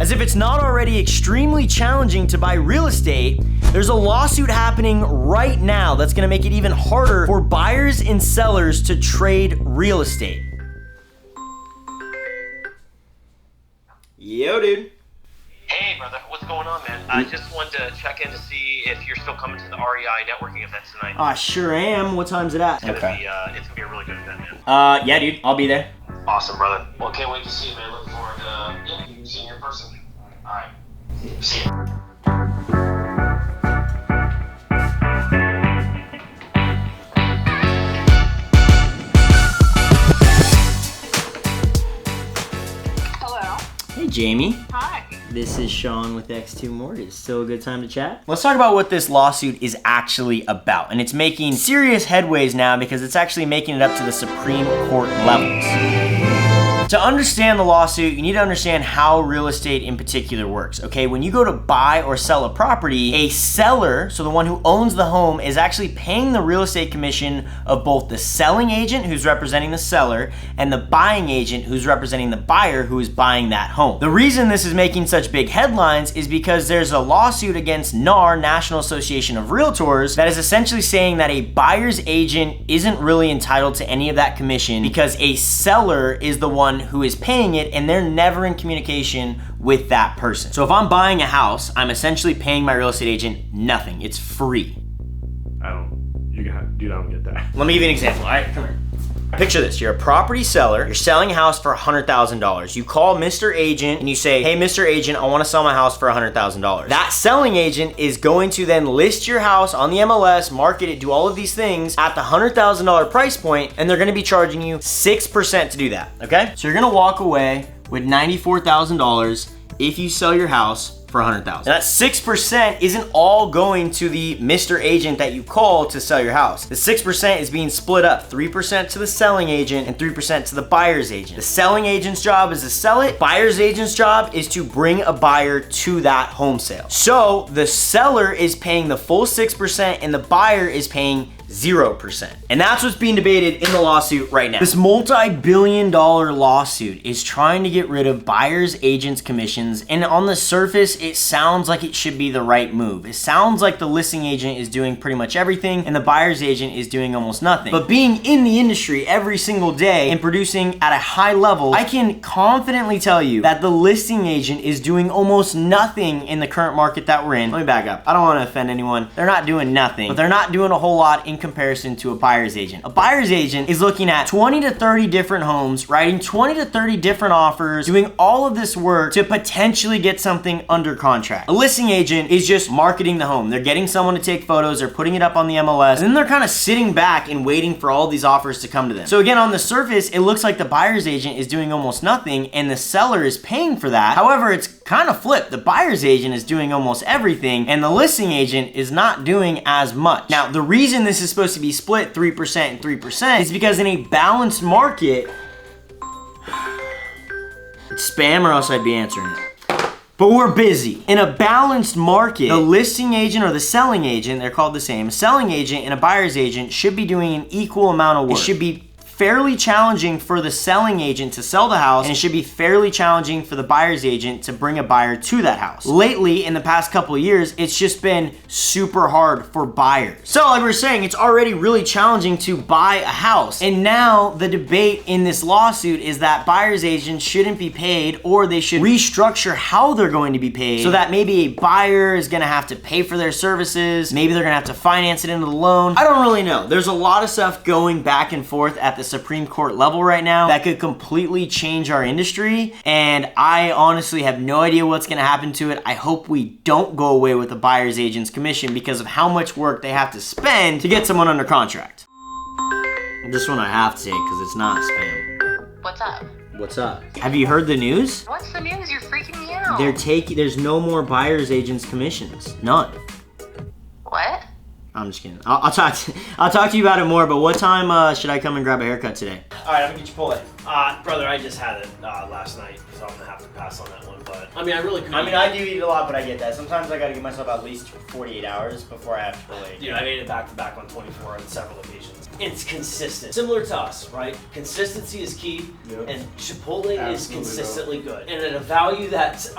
As if it's not already extremely challenging to buy real estate, there's a lawsuit happening right now that's gonna make it even harder for buyers and sellers to trade real estate. Yo, dude. Hey, brother, what's going on, man? I just wanted to check in to see if you're still coming to the REI networking event tonight. I sure am. What time's it at? It's gonna be a really good event, man. Yeah, dude, I'll be there. Awesome, brother. Well, can't wait to see you, man. Looking forward to seeing you in person. All right. See you. Hello. Hey, Jamie. Hi. This is Shawn with X2 Mortgage. Still a good time to chat? Let's talk about what this lawsuit is actually about. And it's making serious headways now because it's actually making it up to the Supreme Court levels. To understand the lawsuit, you need to understand how real estate in particular works, okay? When you go to buy or sell a property, a seller, so the one who owns the home, is actually paying the real estate commission of both the selling agent who's representing the seller and the buying agent who's representing the buyer who is buying that home. The reason this is making such big headlines is because there's a lawsuit against NAR, National Association of Realtors, that is essentially saying that a buyer's agent isn't really entitled to any of that commission because a seller is the one who is paying it and they're never in communication with that person. So if I'm buying a house, I'm essentially paying my real estate agent nothing. It's free. Dude, I don't get that. Let me give you an example. All right, come here. Picture this, you're a property seller, you're selling a house for $100,000. You call Mr. Agent and you say, hey, Mr. Agent, I wanna sell my house for $100,000. That selling agent is going to then list your house on the MLS, market it, do all of these things at the $100,000 price point, and they're gonna be charging you 6% to do that, okay? So you're gonna walk away with $94,000 if you sell your house for $100,000. Now that 6% isn't all going to the Mr. Agent that you call to sell your house. The 6% is being split up, 3% to the selling agent and 3% to the buyer's agent. The selling agent's job is to sell it. Buyer's agent's job is to bring a buyer to that home sale. So the seller is paying the full 6% and the buyer is paying 0%. And that's what's being debated in the lawsuit right now. This multi-billion-dollar lawsuit is trying to get rid of buyers' agents' commissions, and on the surface, it sounds like it should be the right move. It sounds like the listing agent is doing pretty much everything, and the buyer's agent is doing almost nothing. But being in the industry every single day and producing at a high level, I can confidently tell you that the listing agent is doing almost nothing in the current market that we're in. Let me back up. I don't want to offend anyone. They're not doing nothing, but they're not doing a whole lot in comparison to a buyer's agent. A buyer's agent is looking at 20 to 30 different homes, writing 20 to 30 different offers, doing all of this work to potentially get something under contract. A listing agent is just marketing the home. They're getting someone to take photos, they're putting it up on the MLS, and then they're kind of sitting back and waiting for all these offers to come to them. So again, on the surface, it looks like the buyer's agent is doing almost nothing and the seller is paying for that. However, it's kind of flipped. The buyer's agent is doing almost everything and the listing agent is not doing as much. Now, the reason this is supposed to be split 3% and 3% is because in a balanced market, it's spam or else I'd be answering it. But we're busy. In a balanced market, the listing agent or the selling agent, they're called the same, a selling agent and a buyer's agent should be doing an equal amount of work. It should be fairly challenging for the selling agent to sell the house, and it should be fairly challenging for the buyer's agent to bring a buyer to that house. Lately, in the past couple of years, it's just been super hard for buyers. So like we were saying, it's already really challenging to buy a house. And now the debate in this lawsuit is that buyer's agents shouldn't be paid, or they should restructure how they're going to be paid so that maybe a buyer is gonna have to pay for their services, maybe they're gonna have to finance it into the loan. I don't really know. There's a lot of stuff going back and forth at the Supreme Court level right now that could completely change our industry, and I honestly have no idea what's gonna happen to it. I hope we don't go away with the buyer's agent's commission because of how much work they have to spend to get someone under contract. This one I have to say because it's not spam. What's up? What's up? Have you heard the news? What's the news? You're freaking me out. There's no more buyer's agents commissions. None. What? I'm just kidding. I'll talk to you about it more, but what time should I come and grab a haircut today? All right, I'm gonna get you pulled in. Brother, I just had it last night, so I'm gonna have to pass on that one. But I mean, I really could. I do eat a lot, but I get that. Sometimes I gotta give myself at least 48 hours before I have Chipotle. Dude, I made it back to back on 24 on several occasions. It's consistent. Similar to us, right? Consistency is key, and Chipotle is consistently good. And at a value that's...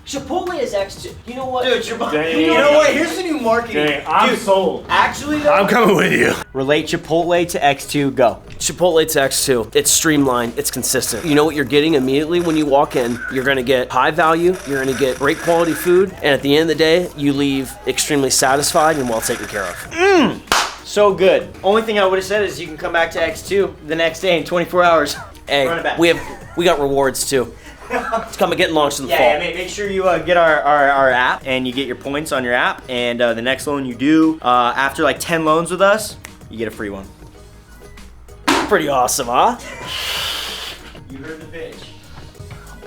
Chipotle is X2. You know what? Dude, Chipotle... Dang. You know what? Here's the new marketing. Dang, I'm sold. Actually, though... I'm coming with you. Relate Chipotle to X2, go. Chipotle to X2. It's streamlined, it's consistent. You know what you're getting immediately when you walk in. You're gonna get high value, you're gonna get great quality food, and at the end of the day, you leave extremely satisfied and well taken care of. So good. Only thing I would have said is you can come back to X2 the next day in 24 hours. Hey, Run it back. we got rewards too. It's coming, getting launched in the fall. Yeah, make sure you get our app and you get your points on your app. And the next loan you do, after like 10 loans with us, you get a free one. Pretty awesome, huh? You heard the pitch.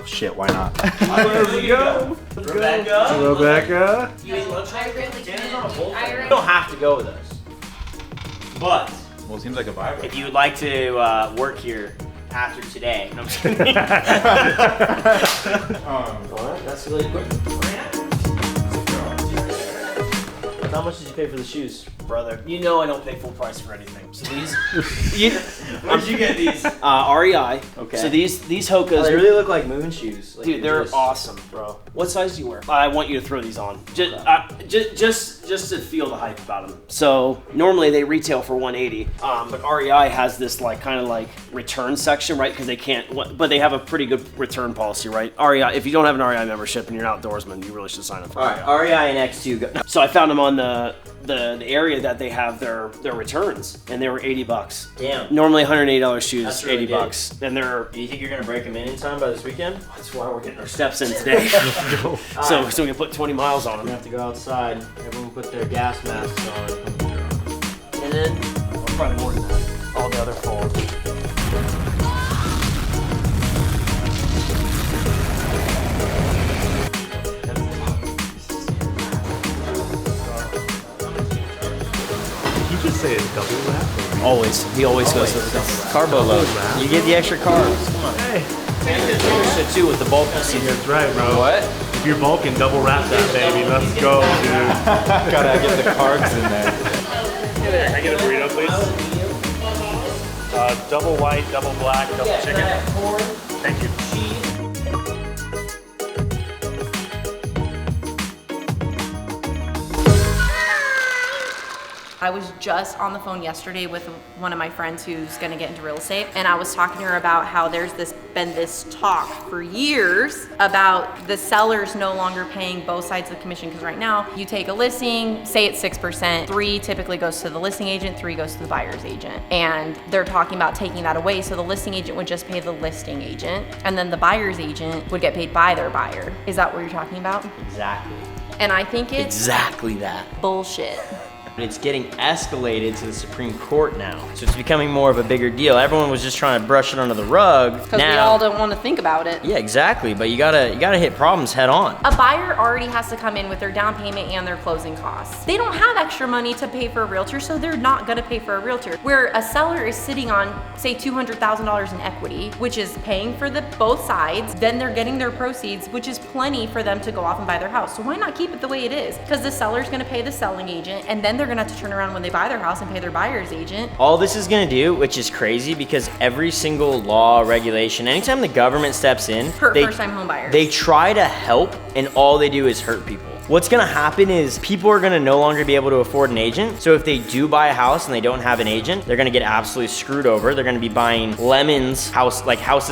Shit, why not? There we go. Rebecca. You ate lunch? You don't have to go with us. But Well, it seems like a vibe. if you would like to work here after today, no, I'm just kidding. Alright, that's really quick. How much did you pay for the shoes, brother? You know I don't pay full price for anything. So these, Where'd you get these? REI. Okay. So these Hokas, They really look like moon shoes. Like dude, they're just- awesome, bro. What size do you wear? I want you to throw these on, just to feel the hype about them. So normally they retail for $180, but REI has this like kind of like return section, right? Because they can't, but they have a pretty good return policy, right? REI. If you don't have an REI membership and you're an outdoorsman, you really should sign up for All REI. right, REI and X2 go. So I found them on the area that they have their returns, and they were $80. Damn. Normally $180 shoes, That's really $80, and they're. Do you think you're gonna break them in time by this weekend? That's why we're getting our steps in today. so we can put 20 miles on We them, have to go outside. Everyone put their gas masks on. and then probably more than that. All the other folds. Did he just say a double wrap? Always, he always goes with the double wrap. Carbo load. You get the extra carbs. Come on. Hey, Shit too with the bulk. that's right, bro. What? If you're bulking, double wrap that baby. Let's go, dude. Gotta get the carbs in there. Can I get a burrito, please? Double white, double black, double chicken. Thank you. I was just on the phone yesterday with one of my friends who's gonna get into real estate, and I was talking to her about how there's been this talk for years about the sellers no longer paying both sides of the commission, because right now you take a listing, say it's 6%, 3 typically goes to the listing agent, 3 goes to the buyer's agent. And they're talking about taking that away, so the listing agent would just pay the listing agent, and then the buyer's agent would get paid by their buyer. Is that what you're talking about? Exactly. And I think it's Exactly that. bullshit. It's getting escalated to the Supreme Court now. So it's becoming more of a bigger deal. Everyone was just trying to brush it under the rug. Because we all don't want to think about it. Yeah, exactly. But you gotta hit problems head on. A buyer already has to come in with their down payment and their closing costs. They don't have extra money to pay for a realtor, so they're not gonna pay for a realtor. Where a seller is sitting on, say, $200,000 in equity, which is paying for both sides, then they're getting their proceeds, which is plenty for them to go off and buy their house. So why not keep it the way it is? Because the seller's gonna pay the selling agent, and then they're gonna have to turn around when they buy their house and pay their buyer's agent. All this is gonna do, which is crazy, because every single law, regulation, anytime the government steps in, Hurt first-time home buyers. They try to help, and all they do is hurt people. What's gonna happen is people are gonna no longer be able to afford an agent. So if they do buy a house and they don't have an agent, they're gonna get absolutely screwed over. They're gonna be buying houses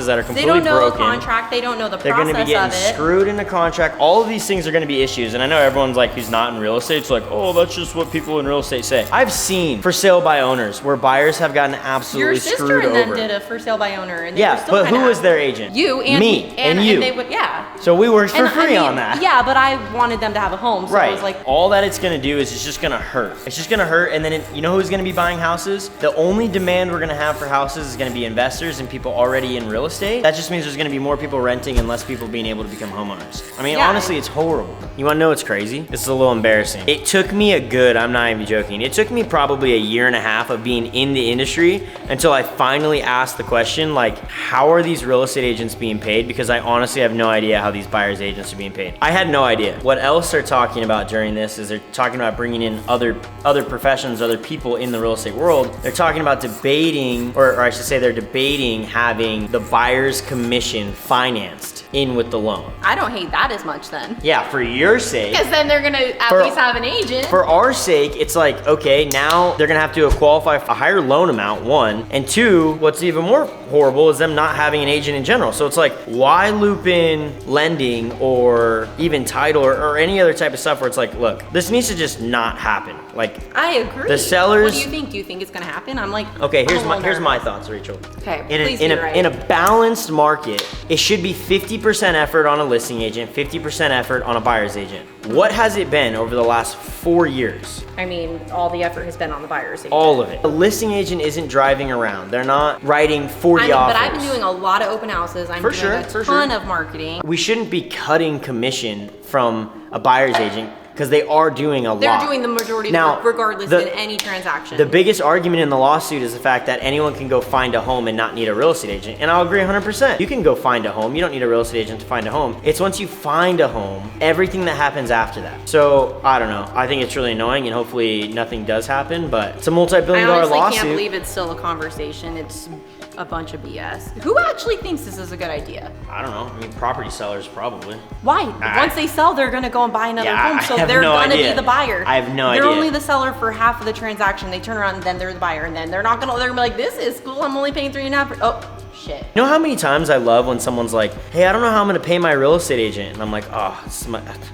that are completely broken. They don't know the contract, they don't know the They're process gonna be getting of it. screwed in the contract. All of these things are gonna be issues. And I know everyone's like, who's not in real estate, it's like, oh, that's just what people in real estate say. I've seen for sale by owners where buyers have gotten absolutely Your sister screwed and over. them did a for sale by owner, and they were Yeah, still but who kinda- was their agent? You and me and you. And they would, yeah. So we worked for And I free mean, on that. Yeah, but I wanted them to have a home. So Right. I was like, all that it's gonna do is it's just gonna hurt. It's just gonna hurt, and then you know who's gonna be buying houses? The only demand we're gonna have for houses is gonna be investors and people already in real estate. That just means there's gonna be more people renting and less people being able to become homeowners. I mean, Yeah. honestly, it's horrible. You wanna know what's crazy? This is a little embarrassing. It took me I'm not even joking, it took me probably a year and a half of being in the industry until I finally asked the question, like, how are these real estate agents being paid? Because I honestly have no idea how these buyers agents are being paid. I had no idea. What else they're talking about during this is they're talking about bringing in other professions, other people in the real estate world. They're talking about debating, or I should say they're debating having the buyer's commission financed in with the loan. I don't hate that as much then. Yeah, for your sake. Because then they're gonna at For- least have an agent. For our sake, it's like, okay, now they're gonna have to qualify for a higher loan amount, one. And two, what's even more horrible is them not having an agent in general. So it's like, why loop in lending or even title or any other type of stuff where it's like, look, this needs to just not happen. Like, I agree. The sellers- What do you think? Do you think it's gonna happen? I'm like, okay, here's I'm a little my nervous. thoughts, Rachel. Okay, In please a, be right. in a balanced market, it should be 50% effort on a listing agent, 50% effort on a buyer's agent. What has it been over the last 4 years? I mean, all the effort has been on the buyer's agent. All of it. A listing agent isn't driving around. They're not writing 40 I mean, offers. but I've been doing a lot of open houses. I'm For doing sure, a for ton sure. of marketing. We shouldn't be cutting commission from a buyer's agent because they are doing a lot. They're doing the majority Now, regardless the- in any transaction. The biggest argument in the lawsuit is the fact that anyone can go find a home and not need a real estate agent. And I'll agree 100%. You can go find a home. You don't need a real estate agent to find a home. It's once you find a home, everything that happens after that. So, I don't know. I think it's really annoying and hopefully nothing does happen, but it's a I multi-billion dollar honestly lawsuit. can't believe it's still a conversation. It's a bunch of BS. Who actually thinks this is a good idea? I don't know. I mean, property sellers probably. Why? Once they sell, they're gonna go and buy another Yeah, home, I so have they're no gonna idea. be the buyer. I have no They're idea. only the seller for half of the transaction. They turn around and then they're the buyer, and then they're not gonna. They're gonna be like, "This is cool. I'm only paying 3.5." Oh, shit. You know how many times I love when someone's like, hey, I don't know how I'm gonna pay my real estate agent. And I'm like, oh, it's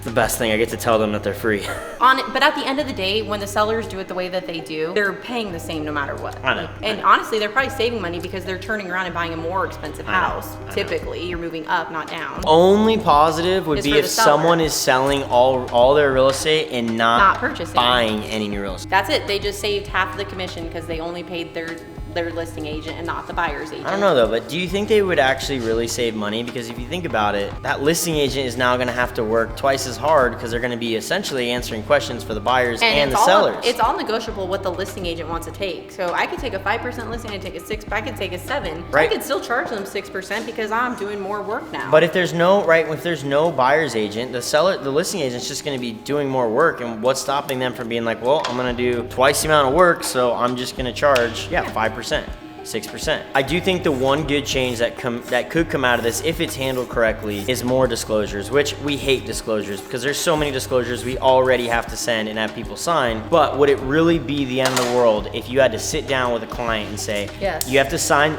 the best thing. I get to tell them that they're free. But at the end of the day, when the sellers do it the way that they do, they're paying the same no matter what. I know. And honestly, they're probably saving money because they're turning around and buying a more expensive I know, house. I know. Typically, you're moving up, not down. Only positive would Is be for if the seller. someone is selling all their real estate and Not purchasing. buying any new real estate. That's it. They just saved half of the commission because they only paid their listing agent and not the buyer's agent. I don't know though, but do you think they would actually really save money? Because if you think about it, that listing agent is now gonna have to work twice as hard because they're gonna be essentially answering questions for the buyers and the it's all, sellers. It's all negotiable what the listing agent wants to take. So I could take a 5% listing and take a 6%, I could take a 7%. Right. I could still charge them 6% because I'm doing more work now. But if there's no buyer's agent, the listing agent's just gonna be doing more work, and what's stopping them from being like, well, I'm gonna do twice the amount of work, so I'm just gonna charge, 5%. 6%. I do think the one good change that could come out of this, if it's handled correctly, is more disclosures, which we hate disclosures because there's so many disclosures we already have to send and have people sign. But would it really be the end of the world if you had to sit down with a client and say, Yes. you have to sign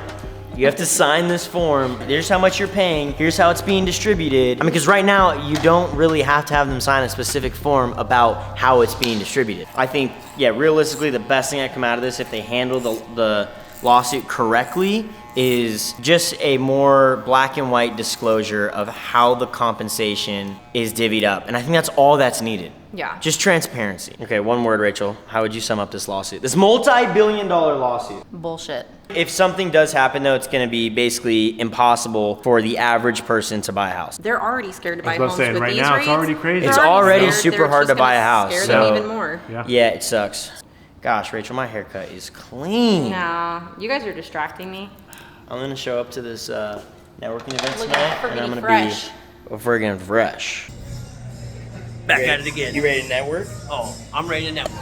this form. Here's how much you're paying. Here's how it's being distributed. I mean, because right now you don't really have to have them sign a specific form about how it's being distributed. I think, realistically, the best thing that come out of this, if they handle the lawsuit correctly, is just a more black and white disclosure of how the compensation is divvied up. And I think that's all that's needed. Yeah. Just transparency. Okay, one word, Rachel. How would you sum up this lawsuit? This multi-billion-dollar lawsuit. Bullshit. If something does happen, though, it's going to be basically impossible for the average person to buy a house. They're already scared to buy I was homes saying, with right these now, rates. it's already crazy. It's They're already scared. super They're hard just to buy gonna a house, Scare so- them even more. Yeah. Yeah, it sucks. Gosh, Rachel, my haircut is clean. Nah, you guys are distracting me. I'm going to show up to this networking event Looking tonight, friggin' and I'm going to fresh. be friggin' fresh. Back at it again. You ready to network? Oh, I'm ready to network.